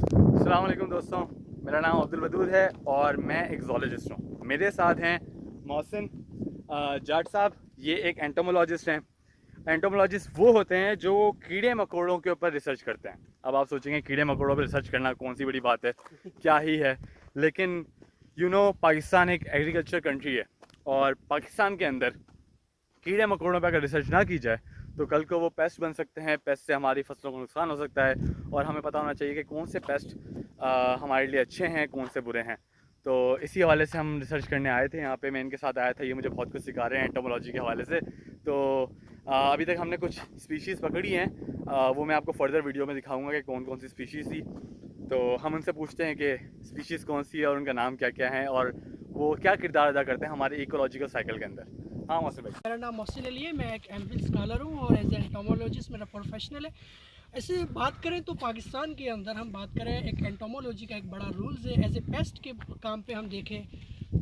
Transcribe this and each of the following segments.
अस्सलाम वालेकुम दोस्तों, मेरा नाम अब्दुल वदूद है और मैं एक ज़ूलॉजिस्ट हूँ। मेरे साथ हैं मोहसिन जाट साहब। ये एक एंटोमोलॉजिस्ट हैं। एंटोमोलॉजिस्ट वो होते हैं जो कीड़े मकोड़ों के ऊपर रिसर्च करते हैं। अब आप सोचेंगे कीड़े मकोड़ों पर रिसर्च करना कौन सी बड़ी बात है, क्या ही है। लेकिन पाकिस्तान एक एग्रीकल्चर कंट्री है और पाकिस्तान के अंदर कीड़े मकोड़ों पर अगर रिसर्च ना की जाए तो कल को वो पेस्ट बन सकते हैं। पेस्ट से हमारी फसलों को नुकसान हो सकता है और हमें पता होना चाहिए कि कौन से पेस्ट हमारे लिए अच्छे हैं, कौन से बुरे हैं। तो इसी हवाले से हम रिसर्च करने आए थे यहाँ पे। मैं इनके साथ आया था, ये मुझे बहुत कुछ सिखा रहे हैं एंटोमोलॉजी के हवाले से। तो अभी तक हमने कुछ स्पीशीज़ पकड़ी हैं, वो मैं आपको फर्दर वीडियो में दिखाऊंगा कि कौन कौन सी स्पीशीज़ थी। तो हम उनसे पूछते हैं कि स्पीशीज़ कौन सी है और उनका नाम क्या क्या है और वो क्या किरदार अदा करते हैं हमारे इकोलॉजिकल साइकिल के अंदर। हाँ मौसम भाई। मेरा नाम मोहसिन अली है। मैं एक एमफिल स्कॉलर हूँ और एज एंटोमोलॉजिस्ट मेरा प्रोफेशनल है। ऐसे बात करें तो पाकिस्तान के अंदर हम बात करें, एक एंटोमोलॉजी का एक बड़ा रूल्स है। एज ए पेस्ट के काम पे हम देखें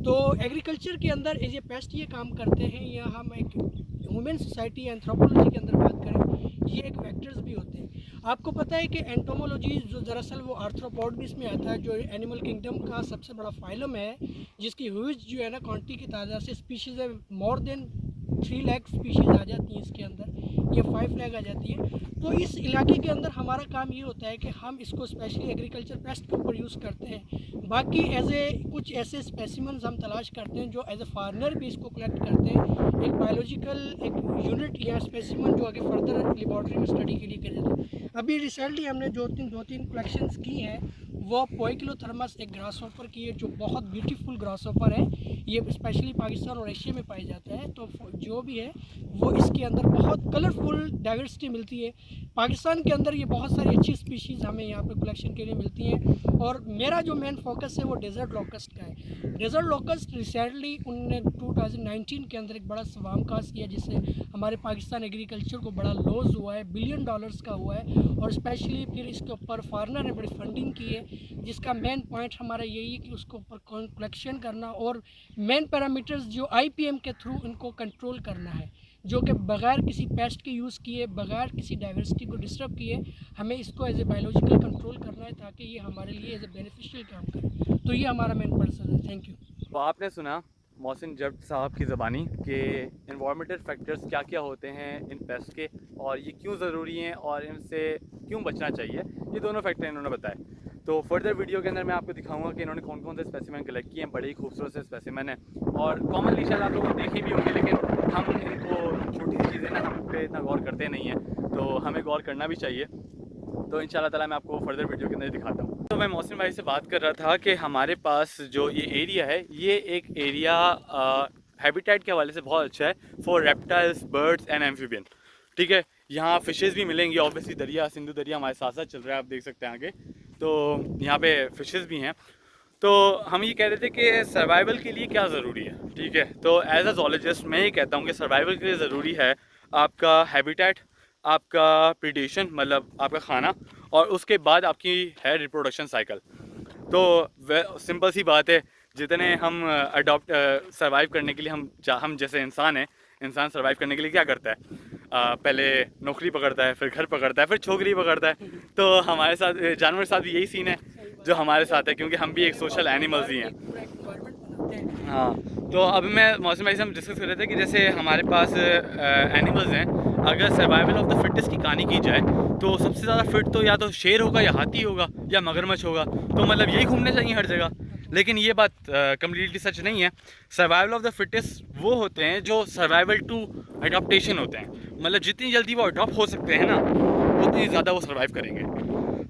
तो एग्रीकल्चर के अंदर एज ए पेस्ट ये काम करते हैं, या हम एक ह्यूमन सोसाइटी एंथ्रोपोलॉजी के अंदर बात करें, ये एक फैक्टर्स भी होते हैं। आपको पता है कि एंटोमोलॉजी जो दरअसल वो आर्थ्रोपॉड भी इसमें आता है, जो एनिमल किंगडम का सबसे बड़ा फाइलम है, जिसकी ह्यूज जो है ना क्वांटिटी की तादाद से स्पीशीज़ है, मोर देन 3 लाख स्पीशीज़ आ जाती हैं इसके अंदर, या 5 लाख आ जाती है। तो इस इलाके के अंदर हमारा काम ये होता है कि हम इसको स्पेशली एग्रीकल्चर पेस्ट के ऊपर यूज़ करते हैं। बाकी एज ए कुछ ऐसे स्पेसिमन्स हम तलाश करते हैं जो एज ए फार्मर भी इसको कलेक्ट करते हैं, एक बायोलॉजिकल एक यूनिट या स्पेसिमन जो आगे फर्दर लेबॉर्ट्री में स्टडी के लिए करे जाते हैं। अभी रिसेंटली हमने दो तीन कलेक्शंस की हैं। वो पोइकिलोथर्मस एक ग्रास हॉपर की है, जो बहुत ब्यूटीफुल ग्रास हॉपर है। ये स्पेशली पाकिस्तान और एशिया में पाया जाता है। तो जो भी है वो इसके अंदर बहुत कलरफुल डाइवर्सिटी मिलती है। पाकिस्तान के अंदर ये बहुत सारी अच्छी स्पीशीज़ हमें यहाँ पे कलेक्शन के लिए मिलती हैं। और मेरा जो मेन फोकस है वो डेजर्ट लोकस्ट का है। डेजर्ट लोकस्ट रिसेंटली उनने 2019 के अंदर एक बड़ा स्वाम कास्ट किया, जिससे हमारे पाकिस्तान एग्रीकलेक्चर को बड़ा लॉस हुआ है, $1 बिलियन का हुआ है। और स्पेशली फिर इसके ऊपर फॉरनर ने बड़ी फंडिंग की है, जिसका मेन पॉइंट हमारा यही है कि उसके ऊपर कलेक्शन करना और मेन पैरामीटर्स जो IPM के थ्रू इनको कंट्रोल करना है, जो कि बगैर किसी पेस्ट के यूज़ किए, बगैर किसी डाइवर्सिटी को डिस्टर्ब किए, हमें इसको एज ए बायोलॉजिकल कंट्रोल करना है, ताकि ये हमारे लिए एज ए बेनिफिशियल काम करे। तो ये हमारा मेन पर्पस है। Thank you. तो आपने सुना मोहसिन जट साहब की ज़बानी कि इन्वायरमेंटल फैक्टर्स क्या क्या होते हैं इन पेस्ट के और ये क्यों ज़रूरी हैं और इनसे क्यों बचना चाहिए। ये दोनों फैक्टर इन्होंने बताए। तो फर्दर वीडियो के अंदर मैं आपको दिखाऊंगा कि इन्होंने कौन कौन से स्पेसिमेन कलेक्ट किए हैं। बड़े ही खूबसूरत से स्पेसिमेन हैं और कॉमनली शायद आप लोगों ने देखे भी होंगे, लेकिन हम इनको छोटी सी चीज़ें ना हम पे इतना गौर करते नहीं हैं, तो हमें गौर करना भी चाहिए। तो इंशाल्लाह ताला मैं आपको फर्दर वीडियो के अंदर दिखाता हूँ। तो मैं मोहसिन भाई से बात कर रहा था कि हमारे पास जो ये एरिया है, ये एक एरिया हैबिटेट के हवाले से बहुत अच्छा है for reptiles, birds and amphibian. ठीक है, यहाँ फिशेज़ भी मिलेंगी। ऑब्वियसली दरिया, सिंधु दरिया हमारे साथ साथ चल रहा है, आप देख सकते हैं आगे। तो यहाँ पे फिशेज़ भी हैं। तो हम ये कह रहे थे कि सर्वाइवल के लिए क्या ज़रूरी है। ठीक है, तो एज अ जोलॉजिस्ट मैं ये कहता हूँ कि सर्वाइवल के लिए ज़रूरी है आपका हैबिटेट, आपका प्रीडेशन मतलब आपका खाना, और उसके बाद आपकी है रिप्रोडक्शन साइकिल। तो सिंपल सी बात है, जितने हम अडॉप्ट सर्वाइव करने के लिए हम जैसे इंसान हैं, इंसान सर्वाइव करने के लिए क्या करता है, पहले नौकरी पकड़ता है, फिर घर पकड़ता है, फिर छोकरी पकड़ता है। तो हमारे साथ जानवर के साथ भी यही सीन है जो हमारे साथ है, क्योंकि हम भी एक सोशल एनिमल्स ही हैं। हाँ, तो अब मैं मौसम भाई से हम डिस्कस कर रहे थे कि जैसे हमारे पास एनिमल्स हैं, अगर सर्वाइवल ऑफ द फिटेस्ट की कहानी की जाए तो सबसे ज़्यादा फिट तो या तो शेर होगा, या हाथी होगा, या मगरमच्छ होगा। तो मतलब यही घूमने चाहिए हर जगह। लेकिन ये बात कम्प्लीटली सच नहीं है। सर्वाइवल ऑफ द फिटेस्ट वो होते हैं जो सर्वाइवल टू अडॉप्टेशन होते हैं। मतलब जितनी जल्दी वो अडॉप्ट हो सकते हैं ना, उतनी ज़्यादा वो सर्वाइव करेंगे।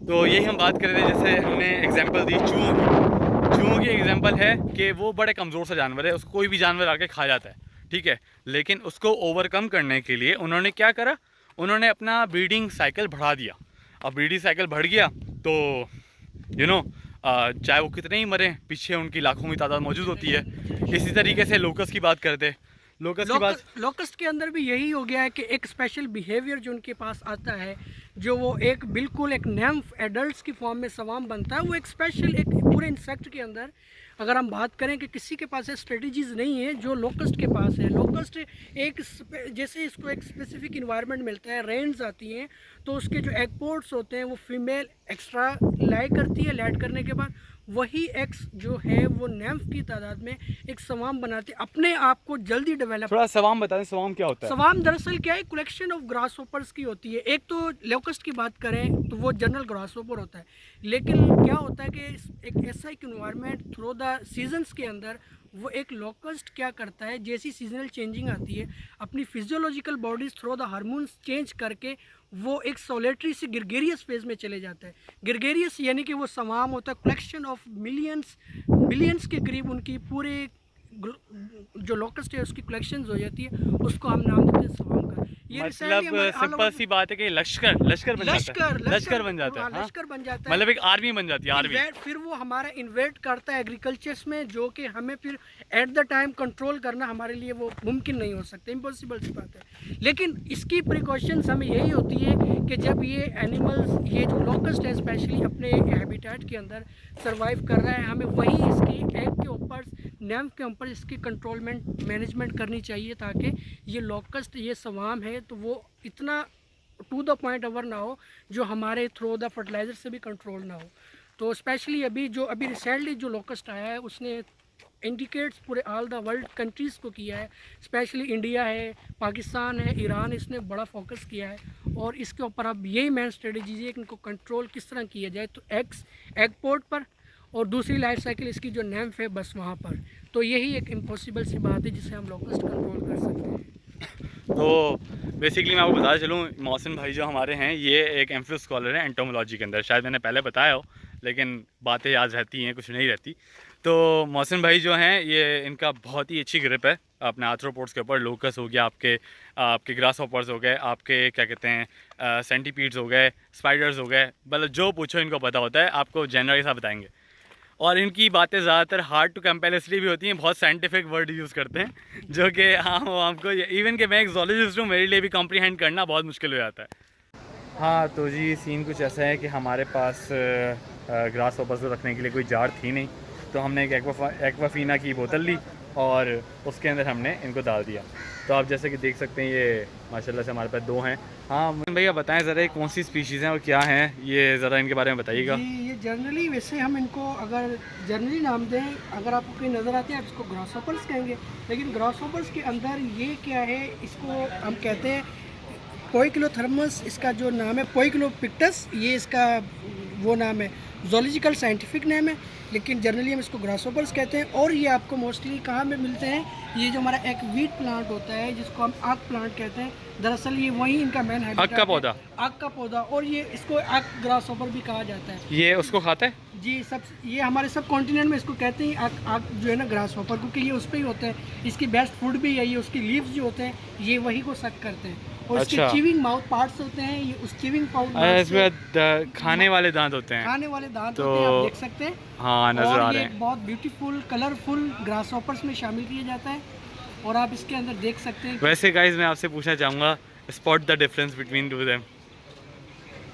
तो यही हम बात कर रहे थे। जैसे हमने एग्जांपल दी चूहों की। चूहों की एग्जांपल है कि वो बड़े कमज़ोर सा जानवर है, उसको कोई भी जानवर आके खा जाता है। ठीक है, लेकिन उसको ओवरकम करने के लिए उन्होंने क्या करा, उन्होंने अपना ब्रीडिंग साइकिल बढ़ा दिया। अब ब्रीडिंग साइकिल बढ़ गया तो चाहे वो कितने ही मरें, पीछे उनकी लाखों की तादाद मौजूद होती है। इसी तरीके से लोकस की बात करते, लोकस्ट के अंदर भी यही हो गया है कि एक स्पेशल बिहेवियर जो उनके पास आता है, जो वो एक बिल्कुल एक नैम्फ एडल्ट्स की फॉर्म में सवाम बनता है। वो एक स्पेशल एक पूरे इंसेक्ट के अंदर अगर हम बात करें कि किसी के पास स्ट्रेटजीज़ नहीं है जो लोकस्ट के पास है। लोकस्ट एक जैसे इसको एक स्पेसिफिक इन्वायरमेंट मिलता है, रेंज आती हैं, तो उसके जो एग पोर्ट्स होते हैं वो फीमेल एक्स्ट्रा लाई करती है। लैड करने के बाद वही एक्स जो है वो नैम्फ की तादाद में एक स्वाम बनाते हैं, अपने आप को जल्दी डेवलप। थोड़ा स्वाम बता दें, स्वाम क्या होता है? स्वाम दरअसल क्या है, कलेक्शन ऑफ ग्रास होपर्स की होती है। एक तो लोकस्ट की बात करें तो वो जनरल ग्रास होपर होता है, लेकिन क्या होता है कि एक ऐसा एक इन्वायरमेंट थ्रू द सीजन्स के अंदर वो एक लोकस्ट क्या करता है, जैसी सीजनल चेंजिंग आती है अपनी physiological bodies through the hormones change करके वो एक सोलेटरी से ग्रेगेरियस फेज में चले जाता है। ग्रेगेरियस यानी कि वो स्वाम होता है, कलेक्शन ऑफ मिलियंस के करीब उनकी पूरे जो लोकस्ट है उसकी कलेक्शंस हो जाती है, उसको हम नाम देते हैं स्वाम का। ये मतलब सिंपल सी बात है कि लश्कर बन जाता है, लश्कर बन जाता है, लश्कर बन जाता है, मतलब एक आर्मी बन जाती है, आर्मी। फिर वो हमारा इन्वेट करता है एग्रीकल्चर्स में, जो कि हमें फिर एट द टाइम कंट्रोल करना हमारे लिए वो मुमकिन नहीं हो सकता, इम्पॉसिबल सी बात है। लेकिन इसकी प्रिकॉशंस हमें यही होती है कि जब ये एनिमल्स, ये जो लोकस्ट है स्पेशली अपने हैबिटेट के अंदर सर्वाइव कर रहा है, हमें वही इसकी एग के ऊपर, नैम्फ के ऊपर इसकी कंट्रोलमेंट मैनेजमेंट करनी चाहिए, ताकि ये लोकस्ट, ये स्वाम है तो वो इतना टू द पॉइंट अवर ना हो जो हमारे थ्रू द फर्टिलाइज़र से भी कंट्रोल ना हो। तो स्पेशली अभी रिसेंटली जो लोकस्ट आया है उसने इंडिकेट्स पूरे ऑल द वर्ल्ड कंट्रीज़ को किया है, स्पेशली इंडिया है, पाकिस्तान है, ईरान, इसने बड़ा फोकस किया है। और इसके ऊपर अब यही मेन स्ट्रेटजी है कि इनको कंट्रोल किस तरह किया जाए, तो एग पोर्ट पर, और दूसरी लाइफ साइकिल इसकी जो नैम्फ है बस वहाँ पर। तो यही एक इम्पॉसिबल सी बात है जिसे हम लोकस्ट कंट्रोल कर सकते हैं। तो बेसिकली मैं आपको बताया चलूँ, मोहसिन भाई जो हमारे हैं ये एक एमफिल स्कॉलर हैं एंटोमोलॉजी के अंदर, शायद मैंने पहले बताया हो लेकिन बातें याद रहती हैं, कुछ नहीं रहती। तो मोहसिन भाई जो हैं ये, इनका बहुत ही अच्छी ग्रिप है अपने आर्थ्रोपोड्स के ऊपर। लोकस हो गया, आपके ग्रास हॉपर्स हो गए, आपके क्या कहते हैं सेंटीपीड्स हो गए, स्पाइडर्स हो गए, मतलब जो पूछो इनको पता होता है, आपको जनरल सा बताएंगे। और इनकी बातें ज़्यादातर हार्ड टू कंपेयर इसलिए भी होती हैं, बहुत साइंटिफिक वर्ड यूज़ करते हैं जो कि हमको, इवन कि मैं एक जोलॉजिस्ट हूँ, मेरे लिए भी कॉम्प्रीहेंड करना बहुत मुश्किल हो जाता है। हाँ तो जी सीन कुछ ऐसा है कि हमारे पास ग्रास हॉपर्स को रखने के लिए कोई जार थी नहीं, तो हमने एक एक्वाफीना की बोतल ली और उसके अंदर हमने इनको डाल दिया। तो आप जैसे कि देख सकते हैं ये माशाल्लाह से हमारे पास दो हैं। हाँ भैया बताएं ज़रा कौन सी स्पीशीज़ हैं और क्या हैं ये, ज़रा इनके बारे में बताइएगा। ये जनरली, वैसे हम इनको अगर जनरली नाम दें, अगर आपको कहीं नज़र आते हैं आप इसको ग्रास हॉपर्स कहेंगे, लेकिन ग्रास हॉपर्स के अंदर ये क्या है, इसको हम कहते हैं पोइकिलोथर्मस, इसका जो नाम है पोइकिलोपिक्टस, ये इसका वो नाम है, जोलॉजिकल साइंटिफिक नेम है, लेकिन जनरली हम इसको ग्रास हॉपर्स कहते हैं। और ये आपको मोस्टली कहाँ में मिलते हैं, ये जो हमारा एक वीट प्लांट होता है जिसको हम आक प्लांट कहते हैं, दरअसल ये वही इनका मेन है, आक का पौधा, आक का पौधा, और ये इसको आक ग्रास हॉपर भी कहा जाता है। ये उसको खाता है जी, ये हमारे सब कॉन्टिनेंट में इसको कहते हैं आक जो है ना ग्रास हॉपर, क्योंकि ये उस पर ही होता है, इसकी बेस्ट फूड भी यही है, उसकी लीव्स जो होते हैं ये वही को सक करते हैं, और अच्छा। इसके चीविंग माउथ पार्ट्स होते हैं, ये उस चीविंग इसमें खाने वाले दांत होते हैं, खाने वाले दांत तो होते हैं, आप देख सकते हैं। हाँ नजर आ रहे हैं। बहुत ब्यूटीफुल कलरफुल ग्रास हॉपर्स में शामिल किया जाता है, और आप इसके अंदर देख सकते हैं। वैसे गाइस मैं आपसे पूछना चाहूँगा, spot the difference between two them,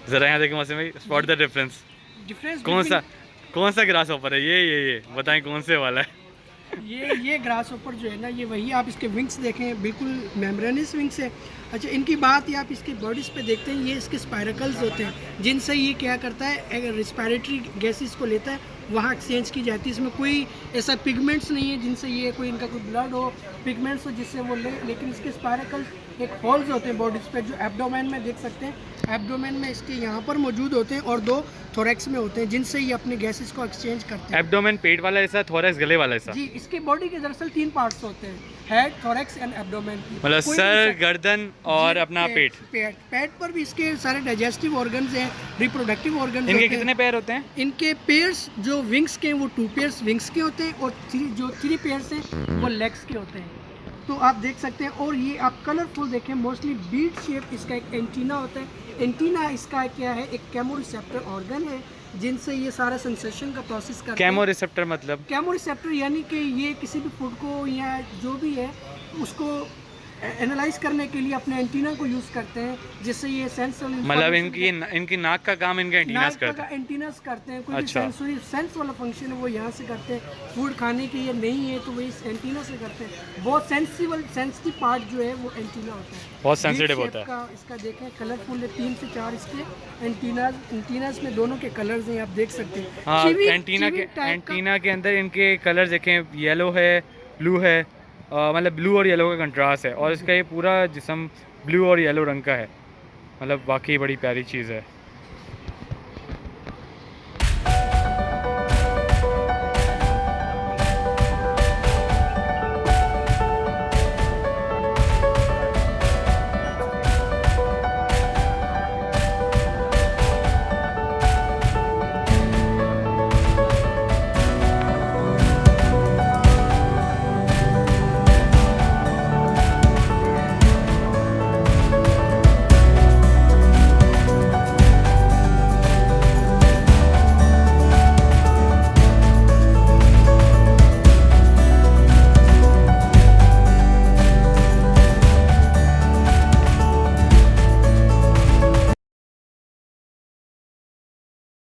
ज़रा यहाँ देखें मोहसिन भाई, स्पॉट द डिफरेंस, कौन सा ग्रास हॉपर है ये बताएं कौन से वाला है? ये ग्रास हॉपर जो है ना, ये वही, आप इसके विंग्स देखें बिल्कुल मेम्ब्रेनस विंग्स है। अच्छा, इनकी बात या आप इसकी बॉडीज़ पे देखते हैं, ये इसके स्पायरकल्स होते हैं जिनसे ये क्या करता है, रिस्पायरेटरी गैसेस को लेता है, वहाँ एक्सचेंज की जाती है। इसमें कोई ऐसा पिगमेंट्स नहीं है जिनसे ये कोई इनका कोई ब्लड हो, पिगमेंट्स हो जिससे वो ले, लेकिन इसके स्पायरकल्स एक होल्स होते हैं बॉडीज़ पे, जो एब्डोमेन में देख सकते हैं, एब्डोमेन में इसके यहाँ पर मौजूद होते हैं, और दो थोरैक्स में होते हैं जिनसे ये अपने गैसेस को एक्सचेंज करते हैं। एब्डोमेन पेट वाला ऐसा, थोरैक्स गले वाला ऐसा? जी, इसके बॉडी के दरअसल 3 पार्ट्स होते हैं, हेड, थोरैक्स एंड एब्डोमेन। मतलब सर, गर्दन और अपना पेट पर भी इसके सारे डाइजेस्टिव ऑर्गन्स हैं, रिप्रोडक्टिव ऑर्गन्स। इनके कितने पैर होते हैं? इनके पेयर्स जो विंग्स के हैं वो 2 पेयर्स विंग्स के होते हैं, और 3 पेयर्स हैं वो लेग्स के होते हैं। तो आप देख सकते हैं, और ये आप कलरफुल देखें, मोस्टली बीट शेप इसका एक एंटीना होता है। एंटीना इसका क्या है, एक केमोरिसेप्टर ऑर्गन है जिनसे ये सारा सेंसेशन का प्रोसेस करते हैं। केमोरिसेप्टर मतलब? केमोरिसेप्टर यानी कि ये किसी भी फूड को या जो भी है उसको एनालाइज करने के लिए अपने एंटीना को यूज़ करते हैं, जिससे ये सेंसर मतलब इनकी नाक का काम इनके एंटीनास करते हैं। एंटीनास करते हैं, कोई अच्छा। सेंसरी सेंस वाला फंक्शन है वो यहाँ से करते हैं। फूड खाने के ये नहीं है तो वो इस एंटीना से करते हैं। बहुत सेंसिटिव पार्ट जो है वो एंटीना होता है, बहुत सेंसिटिव होता है। इसका देखें कलरफुल है, 3 से 4 इसके एंटीनास में दोनों के कलर्स हैं, आप देख सकते हैं। हाँ, एंटीना एंटीना के अंदर इनके कलर देखें, येलो है, ब्लू है, मतलब ब्लू और येलो का कंट्रास्ट है, और इसका ये पूरा जिस्म ब्लू और येलो रंग का है। मतलब वाकई बड़ी प्यारी चीज़ है।